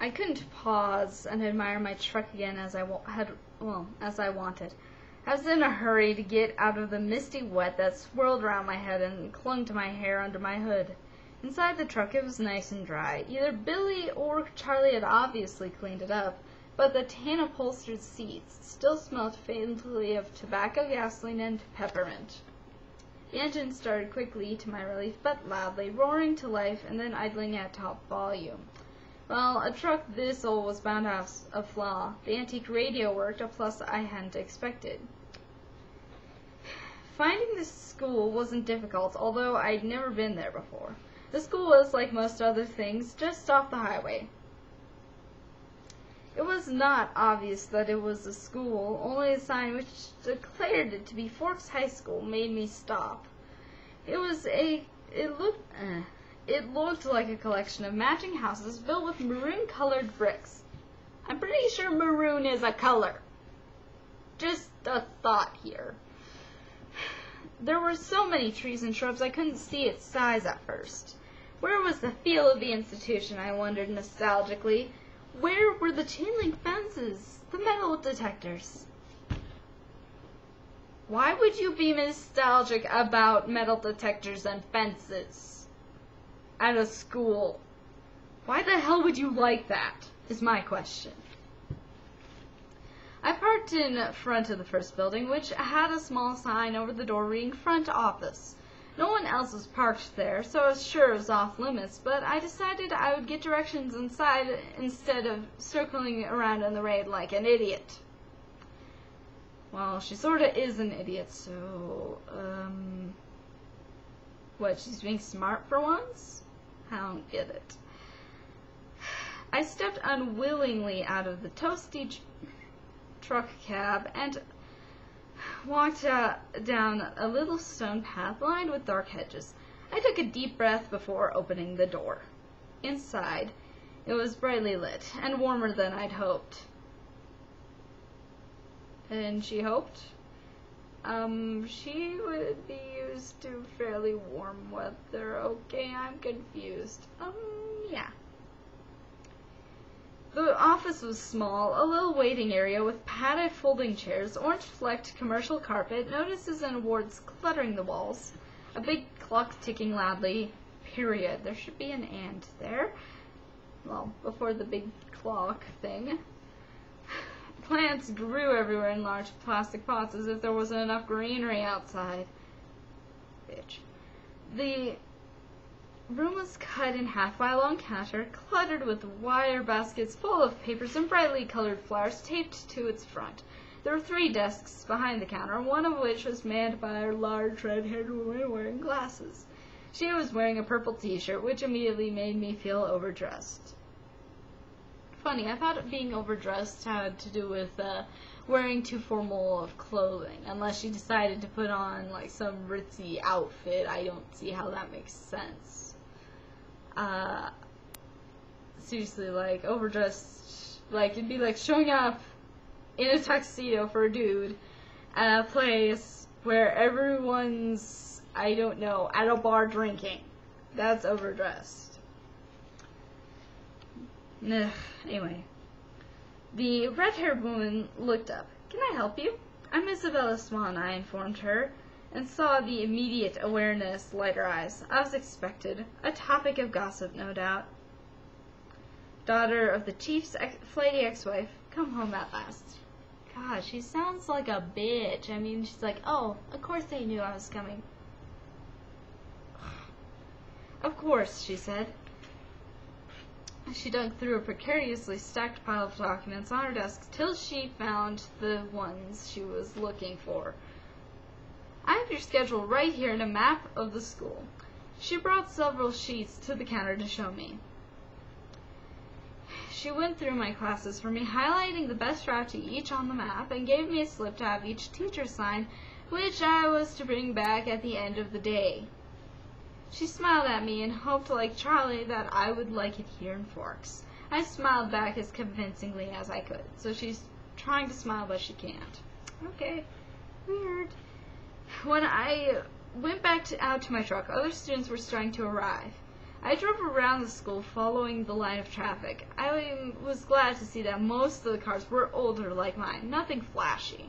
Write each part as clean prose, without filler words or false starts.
I couldn't pause and admire my truck again as I wanted. I was in a hurry to get out of the misty wet that swirled around my head and clung to my hair under my hood. Inside the truck it was nice and dry. Either Billy or Charlie had obviously cleaned it up, but the tan-upholstered seats still smelled faintly of tobacco, gasoline, and peppermint. The engine started quickly, to my relief, but loudly, roaring to life and then idling at top volume. Well, a truck this old was bound to have a flaw. The antique radio worked, a plus I hadn't expected. Finding this school wasn't difficult, although I'd never been there before. The school was, like most other things, just off the highway. It was not obvious that it was a school, only a sign which declared it to be Forks High School made me stop. It looked like a collection of matching houses built with maroon-colored bricks. I'm pretty sure maroon is a color. Just a thought here. There were so many trees and shrubs I couldn't see its size at first. Where was the feel of the institution, I wondered nostalgically. Where were the chain-link fences, the metal detectors? Why would you be nostalgic about metal detectors and fences at a school? Why the hell would you like that, is my question. I parked in front of the first building, which had a small sign over the door reading Front Office. No one else was parked there, so I was sure it was off limits, but I decided I would get directions inside instead of circling around in the rain like an idiot. Well, she sorta is an idiot, so, what, she's being smart for once? I don't get it. I stepped unwillingly out of the toasty truck cab and walked down a little stone path lined with dark hedges. I took a deep breath before opening the door. Inside, it was brightly lit and warmer than I'd hoped. And she hoped? She would be used to fairly warm weather. Okay, I'm confused. Yeah. The office was small, a little waiting area with padded folding chairs, orange-flecked commercial carpet, notices and awards cluttering the walls, a big clock ticking loudly, period. There should be an and there. Well, before the big clock thing. Plants grew everywhere in large plastic pots as if there wasn't enough greenery outside. Bitch. The room was cut in half by a long counter, cluttered with wire baskets full of papers and brightly colored flowers taped to its front. There were 3 desks behind the counter, one of which was manned by a large red-haired woman wearing glasses. She was wearing a purple t-shirt, which immediately made me feel overdressed. Funny, I thought being overdressed had to do with wearing too formal of clothing, unless she decided to put on like some ritzy outfit. I don't see how that makes sense. Seriously, like, overdressed, like, it'd be like showing up in a tuxedo for a dude at a place where everyone's, I don't know, at a bar drinking. That's overdressed. Ugh, anyway. The red-haired woman looked up. "Can I help you?" "I'm Isabella Swan," I informed her, and saw the immediate awareness light her eyes. As expected. A topic of gossip, no doubt. Daughter of the chief's flighty ex-wife. Come home at last. God, she sounds like a bitch. I mean, she's like, oh, of course they knew I was coming. Of course, she said. She dug through a precariously stacked pile of documents on her desk till she found the ones she was looking for. "I have your schedule right here and a map of the school." She brought several sheets to the counter to show me. She went through my classes for me, highlighting the best route to each on the map, and gave me a slip to have each teacher sign, which I was to bring back at the end of the day. She smiled at me and hoped, like Charlie, that I would like it here in Forks. I smiled back as convincingly as I could, so she's trying to smile but she can't. Okay, weird. When I went back out to my truck, other students were starting to arrive. I drove around the school following the line of traffic. I was glad to see that most of the cars were older like mine, nothing flashy.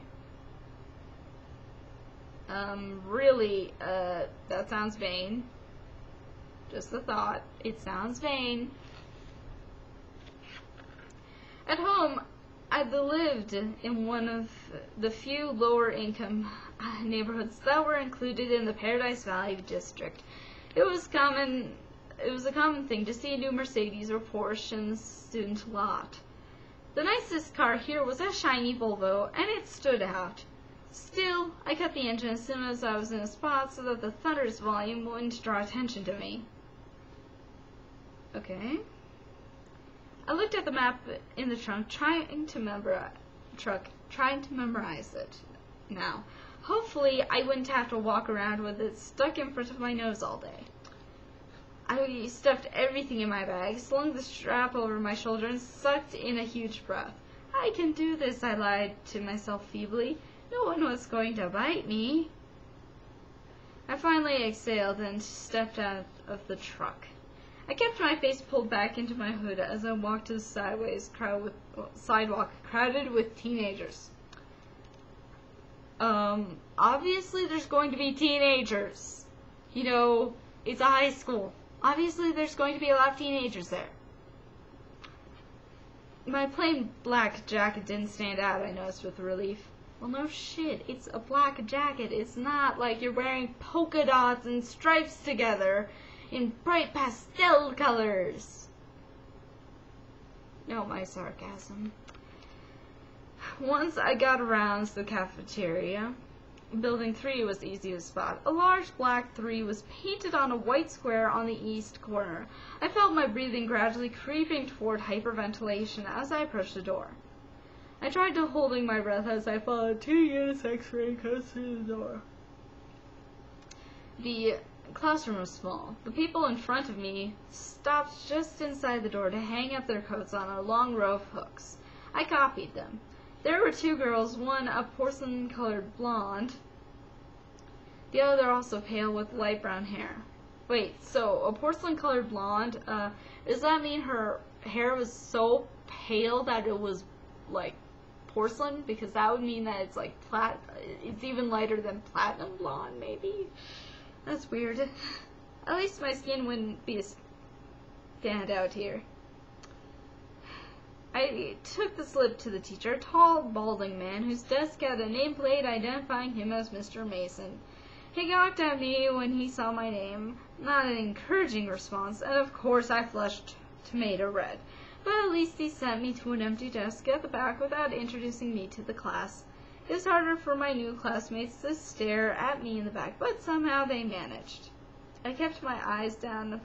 Really, that sounds vain. Just a thought. It sounds vain. At home, I lived in one of the few lower income neighborhoods that were included in the Paradise Valley district. It was a common thing to see a new Mercedes or Porsche in the student lot. The nicest car here was a shiny Volvo, and it stood out. Still, I cut the engine as soon as I was in a spot so that the thunder's volume wouldn't draw attention to me. Okay. I looked at the map in the trunk, trying to memorize it. Now, hopefully, I wouldn't have to walk around with it stuck in front of my nose all day. I stuffed everything in my bag, slung the strap over my shoulder, and sucked in a huge breath. I can do this, I lied to myself feebly. No one was going to bite me. I finally exhaled and stepped out of the truck. I kept my face pulled back into my hood as I walked to the sidewalk crowded with teenagers. Obviously there's going to be teenagers. You know, it's a high school. Obviously there's going to be a lot of teenagers there. My plain black jacket didn't stand out, I noticed with relief. Well, no shit, it's a black jacket. It's not like you're wearing polka dots and stripes together in bright pastel colors. No, my sarcasm. Once I got around to the cafeteria, building 3 was easy to spot. A large black 3 was painted on a white square on the east corner. I felt my breathing gradually creeping toward hyperventilation as I approached the door. I tried to holding my breath as I followed 2 unisex raincoats through the door. The classroom was small. The people in front of me stopped just inside the door to hang up their coats on a long row of hooks. I copied them. There were 2 girls, one a porcelain-colored blonde, the other also pale with light brown hair. Wait, so a porcelain-colored blonde, does that mean her hair was so pale that it was, like, porcelain? Because that would mean that it's, like, it's even lighter than platinum blonde, maybe? That's weird. At least my skin wouldn't be a standout here. I took the slip to the teacher, a tall, balding man whose desk had a nameplate identifying him as Mr. Mason. He gawked at me when he saw my name. Not an encouraging response, and of course I flushed tomato red. But at least he sent me to an empty desk at the back without introducing me to the class. It was harder for my new classmates to stare at me in the back, but somehow they managed. I kept my eyes down at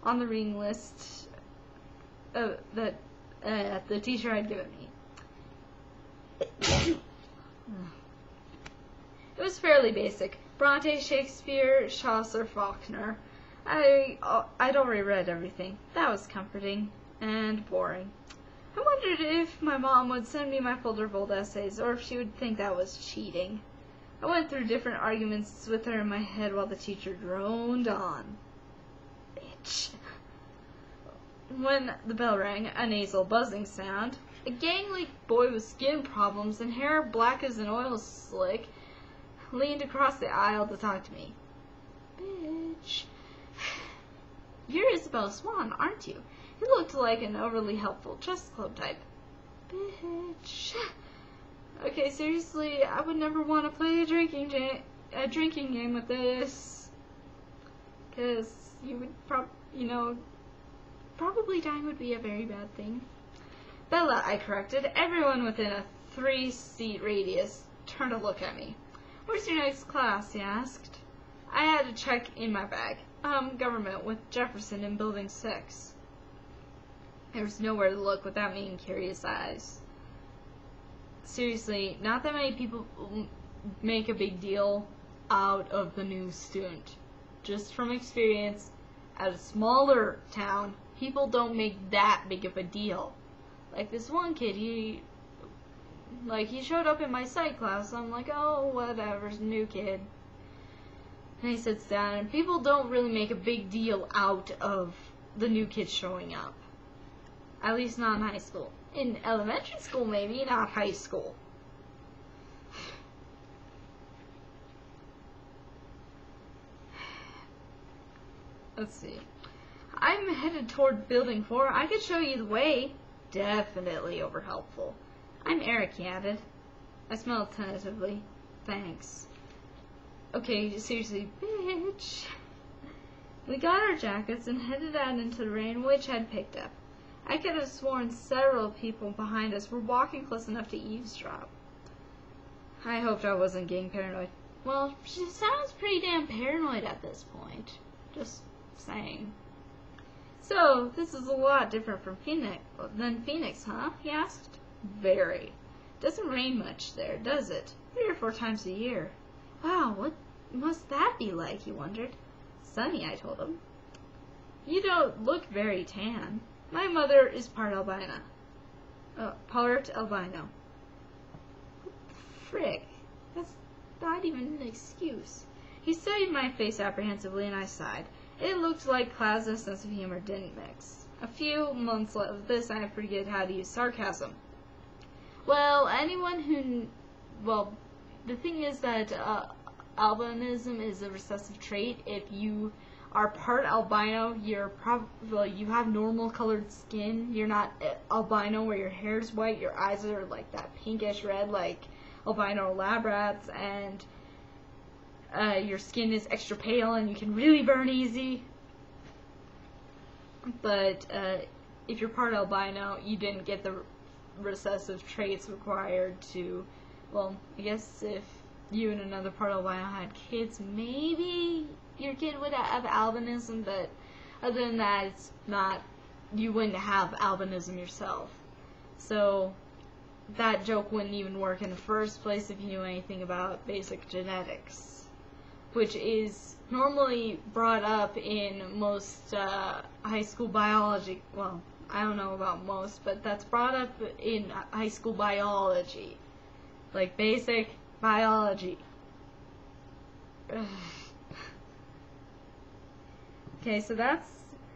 on the reading list that the teacher had given me. It was fairly basic. Bronte, Shakespeare, Chaucer, Faulkner. I'd already read everything. That was comforting and boring. I wondered if my mom would send me my folder of old essays, or if she would think that was cheating. I went through different arguments with her in my head while the teacher droned on. Bitch. When the bell rang, a nasal buzzing sound, a gangly boy with skin problems and hair black as an oil slick leaned across the aisle to talk to me. Bitch. You're Isabel Swan, aren't you? He looked like an overly helpful chess club type. Bitch. Okay, seriously, I would never want to play a drinking game with this. Because you would probably dying would be a very bad thing. Bella, I corrected. Everyone within a 3-seat radius turned to look at me. Where's your next class? He asked. I had to check in my bag. Government with Jefferson in Building 6. There was nowhere to look without meeting curious eyes. Seriously, not that many people make a big deal out of the new student. Just from experience, at a smaller town, people don't make that big of a deal. Like this one kid, he showed up in my psych class. I'm like, oh, whatever, new kid. And he sits down, and people don't really make a big deal out of the new kids showing up. At least not in high school. In elementary school, maybe, not high school. Let's see. I'm headed toward Building 4. I could show you the way. Definitely overhelpful. I'm Eric, he added. I smiled tentatively. Thanks. Okay, seriously, bitch. We got our jackets and headed out into the rain, which had picked up. I could have sworn several people behind us were walking close enough to eavesdrop. I hoped I wasn't getting paranoid. Well, she sounds pretty damn paranoid at this point. Just saying. So, this is a lot different from Phoenix, huh? He asked. Very. Doesn't rain much there, does it? 3 or 4 times a year. Wow, what must that be like, he wondered. Sunny, I told him. You don't look very tan. My mother is part albino. What the frick? That's not even an excuse. He studied my face apprehensively, and I sighed. It looked like Klaus's sense of humor didn't mix. A few months of this, I forget how to use sarcasm. Well, the thing is that albinism is a recessive trait. If you are part albino, you have normal colored skin. You're not albino where your hair's white, your eyes are like that pinkish red like albino lab rats, and your skin is extra pale and you can really burn easy. But if you're part albino, you didn't get the recessive traits required to, well, I guess if you and another part albino had kids, maybe your kid would have albinism, but other than that, it's not, you wouldn't have albinism yourself. So that joke wouldn't even work in the first place if you knew anything about basic genetics, which is normally brought up in most high school biology. Well, I don't know about most, but that's brought up in high school biology. Like basic biology. Okay, so that's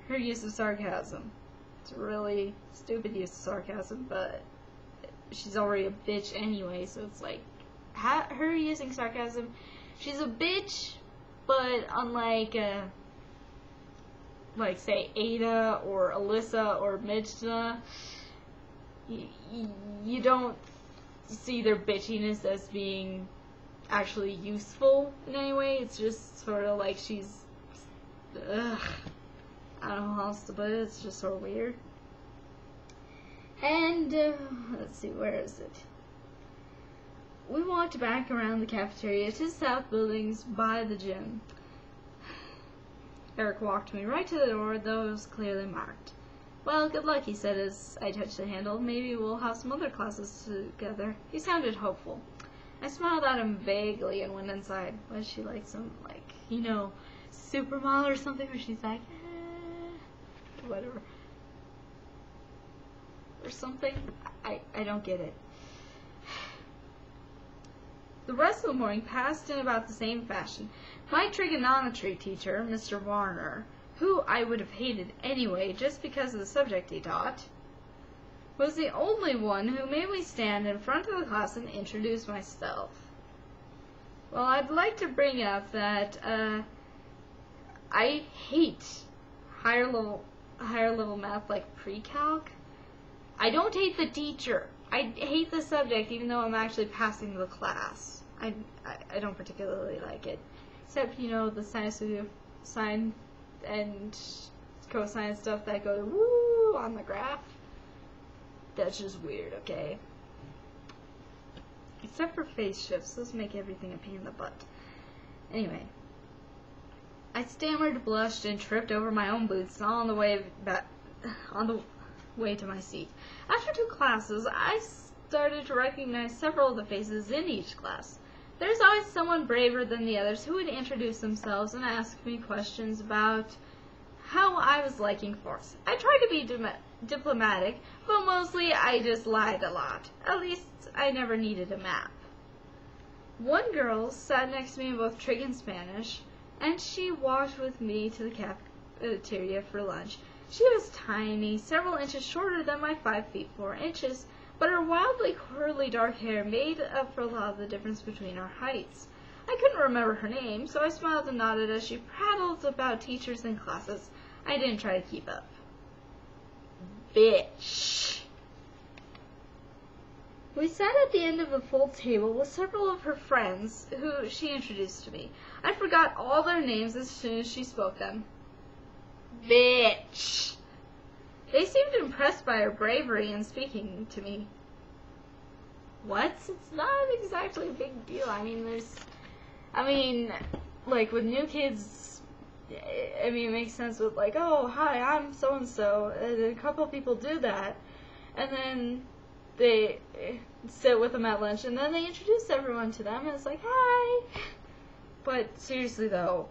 her use of sarcasm. It's a really stupid use of sarcasm, but she's already a bitch anyway, so it's like, her using sarcasm, she's a bitch, but unlike, like, say, Ada or Alyssa or Midna, you don't see their bitchiness as being actually useful in any way. It's just sort of like she's, I don't know how else to put it, it's just sort of weird. And, let's see, where is it? We walked back around the cafeteria to the south buildings by the gym. Eric walked me right to the door, though it was clearly marked. Well, good luck, he said as I touched the handle. Maybe we'll have some other classes together. He sounded hopeful. I smiled at him vaguely and went inside. Was she like some, like, you know, supermodel or something where she's like, whatever. Or something? I don't get it. The rest of the morning passed in about the same fashion. My trigonometry teacher, Mr. Warner, who I would have hated anyway just because of the subject he taught, was the only one who made me stand in front of the class and introduce myself. Well, I'd like to bring up that I hate higher level math like pre-calc. I don't hate the teacher. I hate the subject, even though I'm actually passing the class. I don't particularly like it. Except, you know, the sine and cosine stuff that go woo on the graph. That's just weird, okay? Except for phase shifts. Those make everything a pain in the butt. Anyway. I stammered, blushed, and tripped over my own boots on the way to my seat. After 2 classes, I started to recognize several of the faces in each class. There's always someone braver than the others who would introduce themselves and ask me questions about how I was liking force. I tried to be diplomatic, but mostly I just lied a lot. At least I never needed a map. One girl sat next to me in both trig and Spanish, and she walked with me to the cafeteria for lunch. She was tiny, several inches shorter than my 5 feet 4 inches, but her wildly curly dark hair made up for a lot of the difference between our heights. I couldn't remember her name, so I smiled and nodded as she prattled about teachers and classes. I didn't try to keep up. Bitch. We sat at the end of a full table with several of her friends, who she introduced to me. I forgot all their names as soon as she spoke them. Bitch. They seemed impressed by her bravery in speaking to me. What? It's not exactly a big deal. Like with new kids, it makes sense with like, oh, hi, I'm so-and-so. A couple of people do that. And then they sit with them at lunch, and then they introduce everyone to them, and it's like, hi. But seriously, though,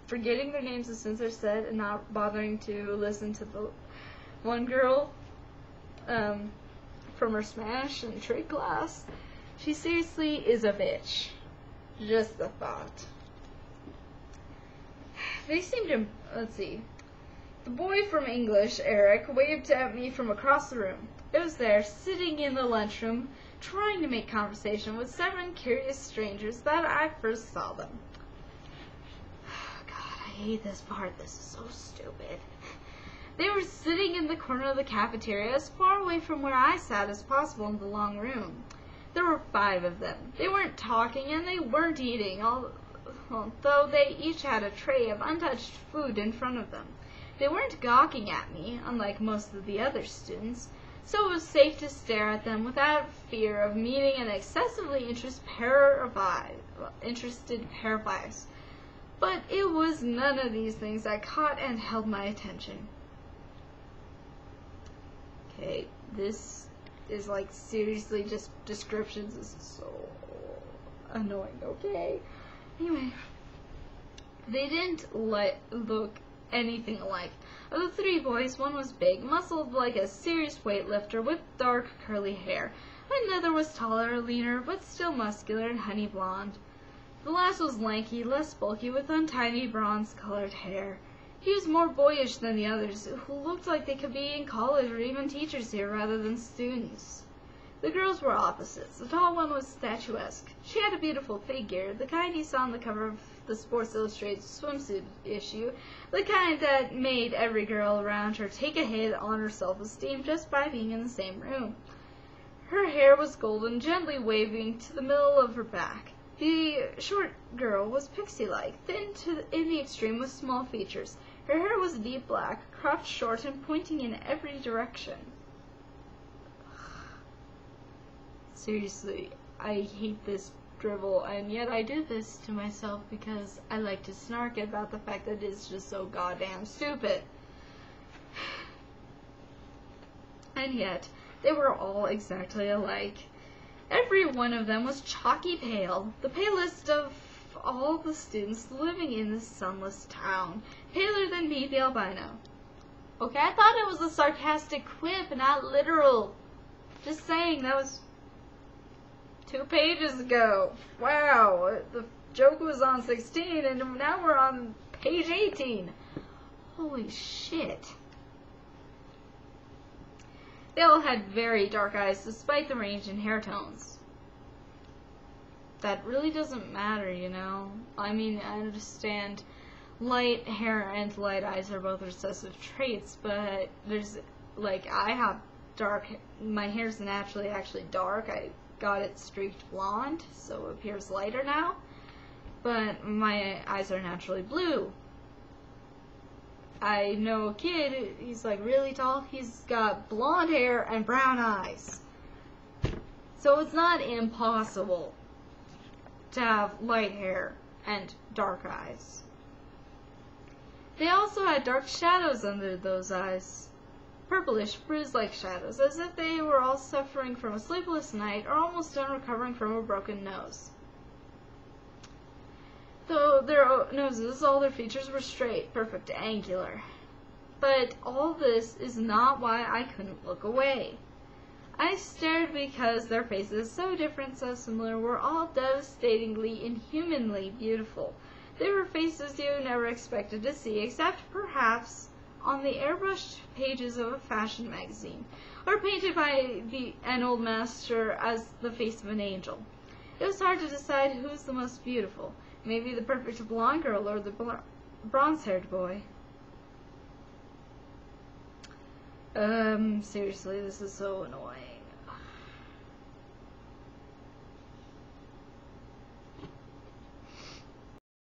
forgetting their names as soon as they're said and not bothering to listen to the one girl from her Smash and Trig class, she seriously is a bitch. Just a thought. They seemed to, let's see. The boy from English, Eric, waved at me from across the room. I was there, sitting in the lunchroom, trying to make conversation with 7 curious strangers that I first saw them. God, I hate this part. This is so stupid. They were sitting in the corner of the cafeteria, as far away from where I sat as possible in the long room. There were 5 of them. They weren't talking, and they weren't eating, although they each had a tray of untouched food in front of them. They weren't gawking at me, unlike most of the other students, so it was safe to stare at them without fear of meeting an excessively interested pair of eyes. But it was none of these things that caught and held my attention. Okay, this is like seriously just descriptions. This is so annoying, okay? Anyway, they didn't look anything alike. Of the 3 boys, one was big, muscled like a serious weightlifter with dark curly hair. Another was taller, leaner, but still muscular and honey blonde. The last was lanky, less bulky, with untidy bronze-colored hair. He was more boyish than the others, who looked like they could be in college or even teachers here rather than students. The girls were opposites. The tall one was statuesque. She had a beautiful figure, the kind you saw on the cover of the Sports Illustrated swimsuit issue, the kind that made every girl around her take a hit on her self-esteem just by being in the same room. Her hair was golden, gently waving to the middle of her back. The short girl was pixie-like, thin in the extreme with small features. Her hair was deep black, cropped short and pointing in every direction. Seriously, I hate this drivel, and yet I do this to myself because I like to snark about the fact that it's just so goddamn stupid. And yet, they were all exactly alike. Every one of them was chalky pale, the palest of all the students living in this sunless town, paler than me, the albino. Okay, I thought it was a sarcastic quip, not literal. Just saying, that was 2 pages ago. Wow, the joke was on 16, and now we're on page 18. Holy shit. They all had very dark eyes, despite the range in hair tones. That really doesn't matter, you know? I understand light hair and light eyes are both recessive traits, but there's, like, I have dark, my hair's naturally actually dark. I got it streaked blonde, so it appears lighter now. But my eyes are naturally blue. I know a kid, he's like really tall, he's got blonde hair and brown eyes. So it's not impossible to have light hair and dark eyes. They also had dark shadows under those eyes. Purplish, bruise-like shadows, as if they were all suffering from a sleepless night or almost done recovering from a broken nose. Though their noses, all their features were straight, perfect, angular. But all this is not why I couldn't look away. I stared because their faces, so different, so similar, were all devastatingly, inhumanly beautiful. They were faces you never expected to see, except perhaps on the airbrushed pages of a fashion magazine, or painted by an old master as the face of an angel. It was hard to decide who's the most beautiful, maybe the perfect blonde girl or the bronze-haired boy. Seriously, this is so annoying.